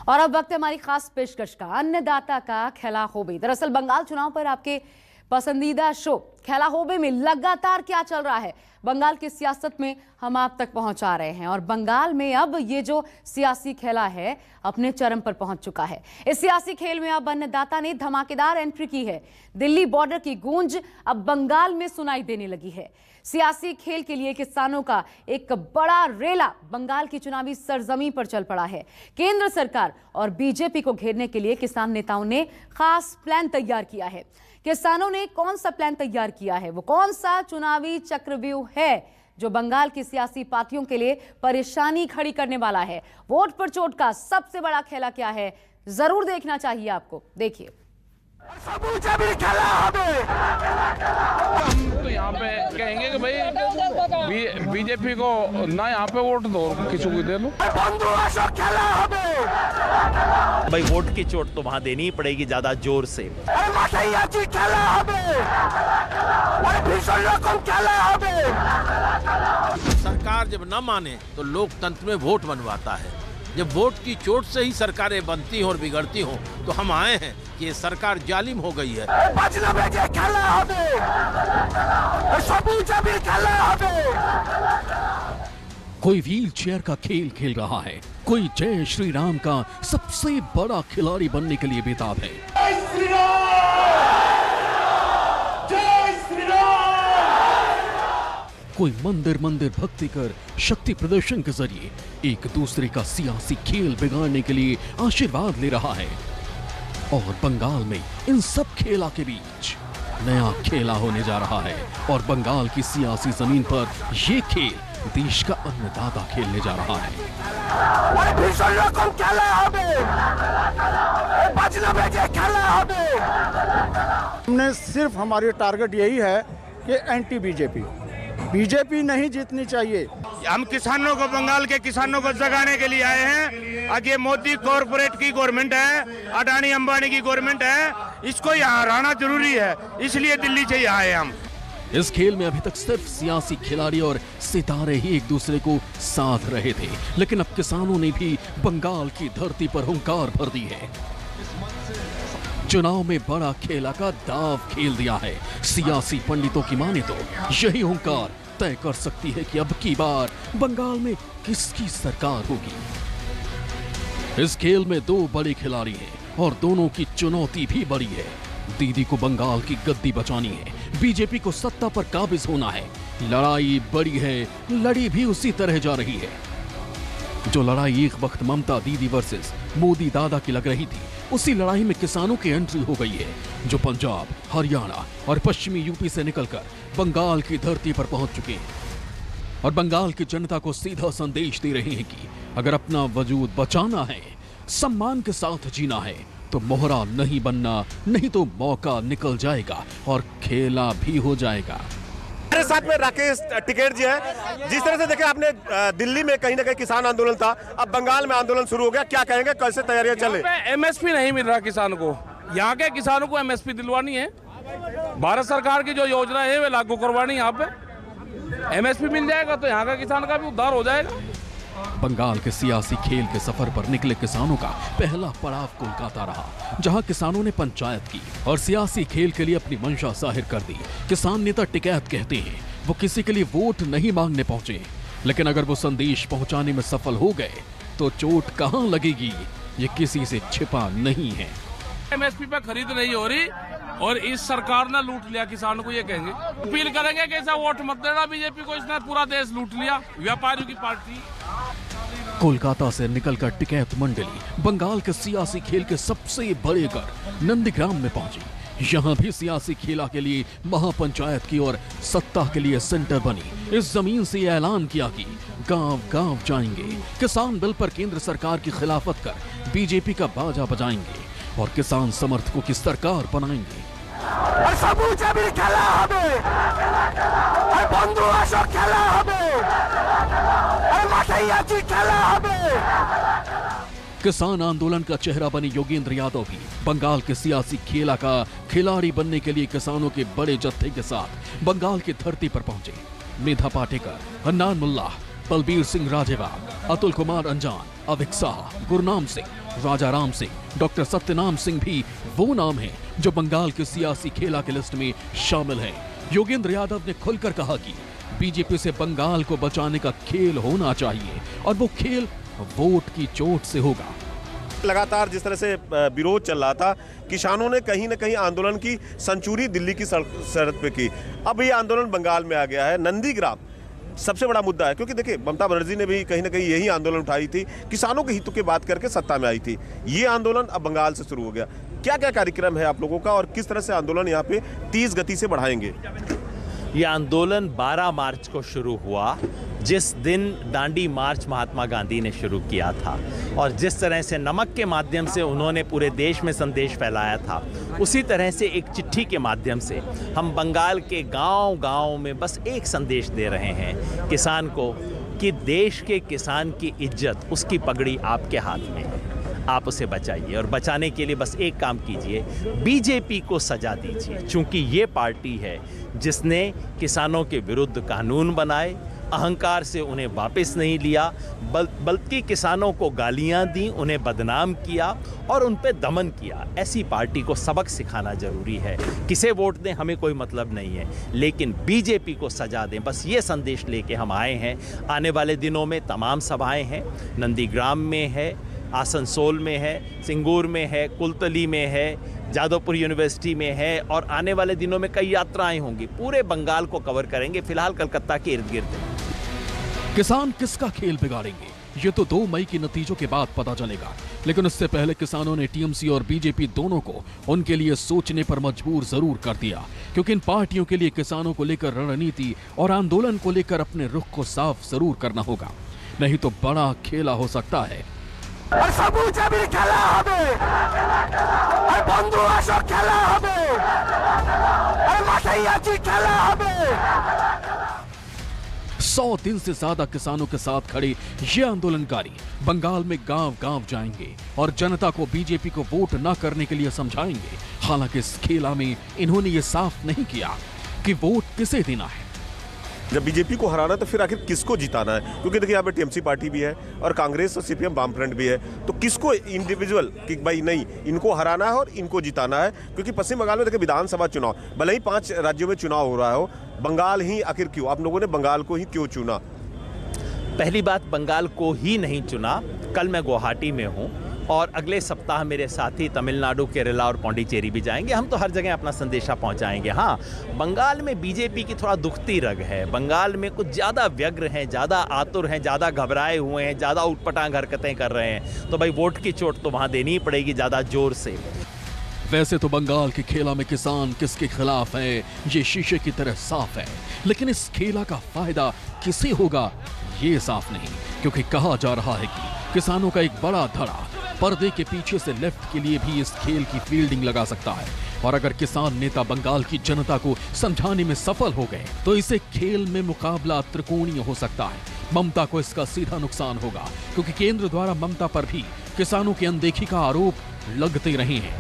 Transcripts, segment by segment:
और अब वक्त है हमारी खास पेशकश का, अन्नदाता का खेला होबे। दरअसल बंगाल चुनाव पर आपके पसंदीदा शो खेला होबे में लगातार क्या चल रहा है, बंगाल की सियासत में हम आप तक पहुंचा रहे हैं। और बंगाल में अब ये जो सियासी खेला है अपने चरम पर पहुंच चुका है। इस सियासी खेल में अब अन्नदाता ने धमाकेदार एंट्री की है। दिल्ली बॉर्डर की गूंज अब बंगाल में सुनाई देने लगी है। सियासी खेल के लिए किसानों का एक बड़ा रेला बंगाल की चुनावी सरजमीन पर चल पड़ा है। केंद्र सरकार और बीजेपी को घेरने के लिए किसान नेताओं ने खास प्लान तैयार किया है। किसानों ने कौन सा प्लान तैयार किया है, वो कौन सा चुनावी चक्रव्यूह है जो बंगाल की सियासी पार्टियों के लिए परेशानी खड़ी करने वाला है। वोट पर चोट का सबसे बड़ा खेला क्या है, जरूर देखना चाहिए आपको। देखिए, हम तो यहाँ पे कहेंगे कि भाई बीजेपी को ना यहाँ पे वोट दो, किसी को दे लो। भाई वोट की चोट तो वहाँ देनी ही पड़ेगी ज्यादा जोर से। सरकार जब न माने तो लोकतंत्र में वोट बनवाता है। जब वोट की चोट से ही सरकारें बनती हो और बिगड़ती हो, तो हम आए हैं कि ये सरकार जालिम हो गई है। कोई व्हील चेयर का खेल खेल रहा है, कोई जय श्री राम का सबसे बड़ा खिलाड़ी बनने के लिए बेताब है। कोई मंदिर मंदिर भक्ति कर शक्ति प्रदर्शन के जरिए एक दूसरे का सियासी खेल बिगाड़ने के लिए आशीर्वाद ले रहा है। और बंगाल में इन सब खेला के बीच नया खेला होने जा रहा है। और बंगाल की सियासी जमीन पर यह खेल देश का अन्नदाता खेलने जा रहा है। हमने सिर्फ हमारी टारगेट यही है कि एंटी बीजेपी नहीं जीतनी चाहिए। हम किसानों को, बंगाल के किसानों को जगाने के लिए आए हैं। आज ये मोदी कॉर्पोरेट की गवर्नमेंट है, अडानी अंबानी की गवर्नमेंट है, इसको यहाँ हराना जरूरी है, इसलिए दिल्ली से यहाँ आए हम। इस खेल में अभी तक सिर्फ सियासी खिलाड़ी और सितारे ही एक दूसरे को साध रहे थे, लेकिन अब किसानों ने भी बंगाल की धरती पर हुंकार भर दी है। चुनाव में बड़ा खेला का दाव खेल दिया है। सियासी पंडितों की माने तो यही हुंकार तय कर सकती है कि अब की बार बंगाल में किसकी सरकार होगी। इस खेल में दो बड़े खिलाड़ी हैं और दोनों की चुनौती भी बड़ी है। दीदी को बंगाल की गद्दी बचानी है, बीजेपी को सत्ता पर काबिज होना है। लड़ाई बड़ी है, लड़ी भी उसी तरह जा रही है। जो लड़ाई एक वक्त ममता दीदी वर्सेस मोदी दादा की लग रही थी, उसी लड़ाई में किसानों की एंट्री हो गई है, जो पंजाब, हरियाणा और पश्चिमी यूपी से निकलकर बंगाल की धरती पर पहुंच चुके हैं। और बंगाल की जनता को सीधा संदेश दे रहे हैं कि अगर अपना वजूद बचाना है, सम्मान के साथ जीना है, तो मोहरा नहीं बनना, नहीं तो मौका निकल जाएगा और खेला भी हो जाएगा। मेरे साथ में राकेश टिकैत जी है। जिस तरह से देखे आपने दिल्ली में कहीं ना कहीं किसान आंदोलन था, अब बंगाल में आंदोलन शुरू हो गया, क्या कहेंगे, कैसे तैयारियां चले? एमएसपी नहीं मिल रहा किसान को, यहाँ के किसानों को एमएसपी दिलवानी है। भारत सरकार की जो योजना है वे लागू करवानी है। यहाँ पे एमएसपी मिल जाएगा तो यहाँ का किसान का भी उद्धार हो जाएगा। बंगाल के सियासी खेल के सफर पर निकले किसानों का पहला पड़ाव कोलकाता रहा, जहां किसानों ने पंचायत की और सियासी खेल के लिए अपनी मंशा जाहिर कर दी। किसान नेता टिकैत कहते हैं वो किसी के लिए वोट नहीं मांगने पहुंचे, लेकिन अगर वो संदेश पहुंचाने में सफल हो गए तो चोट कहां लगेगी ये किसी से छिपा नहीं है। एमएसपी पे खरीद नहीं हो रही और इस सरकार ने लूट लिया किसानों को, ये कहेंगे। अपील करेंगे कि ऐसा वोट मत देना बीजेपी को, इसने पूरा देश लूट लिया, व्यापारियों की पार्टी। कोलकाता से निकलकर टिकैत मंडली बंगाल के सियासी खेल के सबसे बड़े गढ़ नंदीग्राम में पहुंची। यहाँ भी सियासी खेला के लिए महापंचायत की और सत्ता के लिए सेंटर बनी। इस जमीन से ऐलान किया कि गांव-गांव जाएंगे, किसान बिल पर केंद्र सरकार की खिलाफत कर बीजेपी का बाजा बजाएंगे और किसान समर्थकों की सरकार बनाएंगे। किसान आंदोलन का चेहरा बने योगेंद्र यादव भी बंगाल के सियासी खेला का खिलाड़ी बनने के लिए किसानों के बड़े जत्थे के साथ बंगाल की धरती पर पहुंचे। मेधा पाटेकर, हन्नान मुल्ला, बलबीर सिंह राजेवाल, अतुल कुमार अंजान, अविक साह, गुरनाम सिंह, राजा राम सिंह, डॉक्टर सत्यनाम सिंह भी वो नाम हैं जो बंगाल के सियासी खेला की लिस्ट में शामिल हैं। योगेंद्र यादव ने खुलकर कहा कि बीजेपी से बंगाल को बचाने का खेल होना चाहिए और वो खेल वोट की चोट से होगा। लगातार जिस तरह से विरोध चल रहा था, किसानों ने कहीं ना कहीं आंदोलन की सेंचुरी दिल्ली की सरहद पे की। अब ये आंदोलन बंगाल में आ गया है। नंदीग्राम सबसे बड़ा मुद्दा है, क्योंकि देखिए ममता बनर्जी ने भी कहीं ना कहीं यही आंदोलन उठाई थी, किसानों के हितों की बात करके सत्ता में आई थी। ये आंदोलन अब बंगाल से शुरू हो गया। क्या क्या कार्यक्रम है आप लोगों का और किस तरह से आंदोलन यहाँ पे तेज गति से बढ़ाएंगे? ये आंदोलन 12 मार्च को शुरू हुआ, जिस दिन दांडी मार्च महात्मा गांधी ने शुरू किया था, और जिस तरह से नमक के माध्यम से उन्होंने पूरे देश में संदेश फैलाया था, उसी तरह से एक चिट्ठी के माध्यम से हम बंगाल के गांव-गांव में बस एक संदेश दे रहे हैं किसान को कि देश के किसान की इज्जत, उसकी पगड़ी आपके हाथ में है, आप उसे बचाइए। और बचाने के लिए बस एक काम कीजिए, बीजेपी को सजा दीजिए, क्योंकि ये पार्टी है जिसने किसानों के विरुद्ध कानून बनाए, अहंकार से उन्हें वापस नहीं लिया, बल्कि किसानों को गालियां दी, उन्हें बदनाम किया और उन पे दमन किया। ऐसी पार्टी को सबक सिखाना जरूरी है। किसे वोट दें हमें कोई मतलब नहीं है, लेकिन बीजेपी को सजा दें, बस ये संदेश लेके हम आए हैं। आने वाले दिनों में तमाम सभाएं हैं, नंदीग्राम में है, आसनसोल में है, सिंगूर में है, कुलतली में है, जादवपुर यूनिवर्सिटी में है, और आने वाले दिनों में कई यात्राएं होंगी। पूरे बंगाल को कवर करेंगे, फिलहाल कलकत्ता के इर्द गिर्द। किसान किसका खेल बिगाड़ेंगे ये तो 2 मई के नतीजों के बाद पता चलेगा, लेकिन उससे पहले किसानों ने टीएमसी और बीजेपी दोनों को उनके लिए सोचने पर मजबूर जरूर कर दिया, क्योंकि इन पार्टियों के लिए किसानों को लेकर रणनीति और आंदोलन को लेकर अपने रुख को साफ जरूर करना होगा, नहीं तो बड़ा खेला हो सकता है। খেলা হবে, আর বন্ধু আসো খেলা হবে, আর মাঠেই আছি খেলা হবে। 100 दिन से ज्यादा किसानों के साथ खड़े ये आंदोलनकारी बंगाल में गांव-गांव जाएंगे और जनता को बीजेपी को वोट न करने के लिए समझाएंगे। हालांकि इस खेला में इन्होंने ये साफ नहीं किया कि वोट किसे देना है। जब बीजेपी को हराना तो फिर आखिर किसको जिताना है? क्योंकि देखिए यहाँ पे टीएमसी पार्टी भी है और कांग्रेस और सीपीएम वामफ्रंट भी है, तो किसको इंडिविजुअल कि भाई नहीं इनको हराना है और इनको जिताना है? क्योंकि पश्चिम बंगाल में देखिए विधानसभा चुनाव, भले ही 5 राज्यों में चुनाव हो रहा हो, बंगाल ही आखिर क्यों? आप लोगों ने बंगाल को ही क्यों चुना? पहली बात, बंगाल को ही नहीं चुना। कल मैं गुवाहाटी में हूँ और अगले सप्ताह मेरे साथी तमिलनाडु, केरला और पौंडीचेरी भी जाएंगे। हम तो हर जगह अपना संदेशा पहुंचाएंगे। हाँ, बंगाल में बीजेपी की थोड़ा दुखती रग है। बंगाल में कुछ ज़्यादा व्यग्र हैं, ज़्यादा आतुर हैं, ज़्यादा घबराए हुए हैं, ज़्यादा उटपटांग हरकतें कर रहे हैं, तो भाई वोट की चोट तो वहाँ देनी ही पड़ेगी ज़्यादा जोर से। वैसे तो बंगाल के खेला में किसान किसके खिलाफ है ये शीशे की तरह साफ है, लेकिन इस खेला का फायदा किसे होगा ये साफ नहीं, क्योंकि कहा जा रहा है कि किसानों का एक बड़ा धड़ा पर्दे के पीछे से लेफ्ट के लिए भी इस खेल की फील्डिंग लगा सकता है। और अगर किसान नेता बंगाल की जनता को समझाने में सफल हो गए तो इसे खेल में मुकाबला त्रिकोणीय हो सकता है। ममता को इसका सीधा नुकसान होगा, क्योंकि केंद्र द्वारा ममता पर भी किसानों की अनदेखी का आरोप लगते रहे हैं।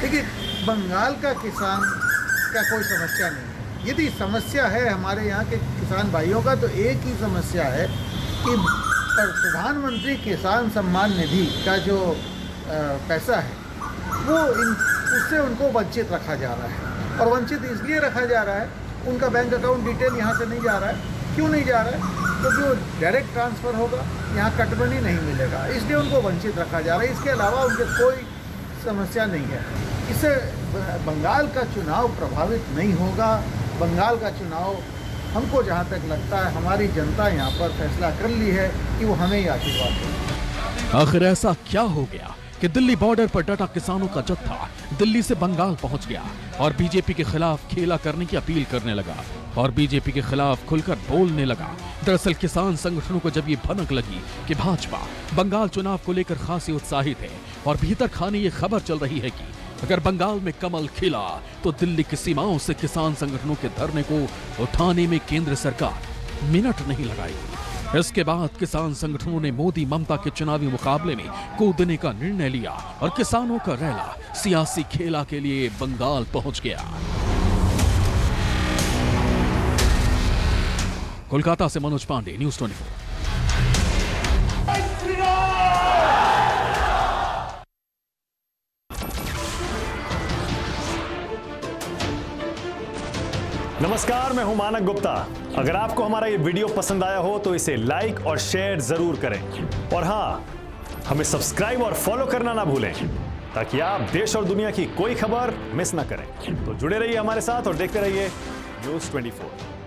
देखिए, बंगाल का किसान का कोई समस्या नहीं। यदि समस्या है हमारे यहाँ के किसान भाइयों का, तो एक ही समस्या है कि प्रधानमंत्री किसान सम्मान निधि का जो पैसा है वो उससे उनको वंचित रखा जा रहा है। और वंचित इसलिए रखा जा रहा है, उनका बैंक अकाउंट डिटेल यहाँ से नहीं जा रहा है। क्यों नहीं जा रहा है? क्योंकि वो डायरेक्ट ट्रांसफ़र होगा, यहाँ कटमनी नहीं मिलेगा, इसलिए उनको वंचित रखा जा रहा है। इसके अलावा उनके कोई समस्या नहीं है। इससे बंगाल का चुनाव प्रभावित नहीं होगा। बंगाल का चुनाव हमको जहाँ तक लगता है हमारी जनता यहाँ पर फैसला कर ली है कि वो हमें ही आशीर्वाद देगी। आखिर ऐसा क्या हो गया कि दिल्ली बॉर्डर पर डटा किसानों का जत्था दिल्ली से बंगाल पहुंच गया और बीजेपी के खिलाफ खेला करने की अपील करने लगा और बीजेपी के खिलाफ खुलकर बोलने लगा। दरअसल किसान संगठनों को जब ये भनक लगी कि भाजपा बंगाल चुनाव को लेकर खासी उत्साहित है और भीतर खाने ये खबर चल रही है कि अगर बंगाल में कमल खिला तो दिल्ली की सीमाओं से किसान संगठनों के धरने को उठाने में केंद्र सरकार मिनट नहीं लगाएगी। इसके बाद किसान संगठनों ने मोदी ममता के चुनावी मुकाबले में कूदने का निर्णय लिया और किसानों का रैला सियासी खेला के लिए बंगाल पहुंच गया। कोलकाता से मनोज पांडे, न्यूज 24। नमस्कार, मैं हूं मानक गुप्ता। अगर आपको हमारा ये वीडियो पसंद आया हो तो इसे लाइक और शेयर जरूर करें, और हां, हमें सब्सक्राइब और फॉलो करना ना भूलें ताकि आप देश और दुनिया की कोई खबर मिस ना करें। तो जुड़े रहिए हमारे साथ और देखते रहिए न्यूज़ 24।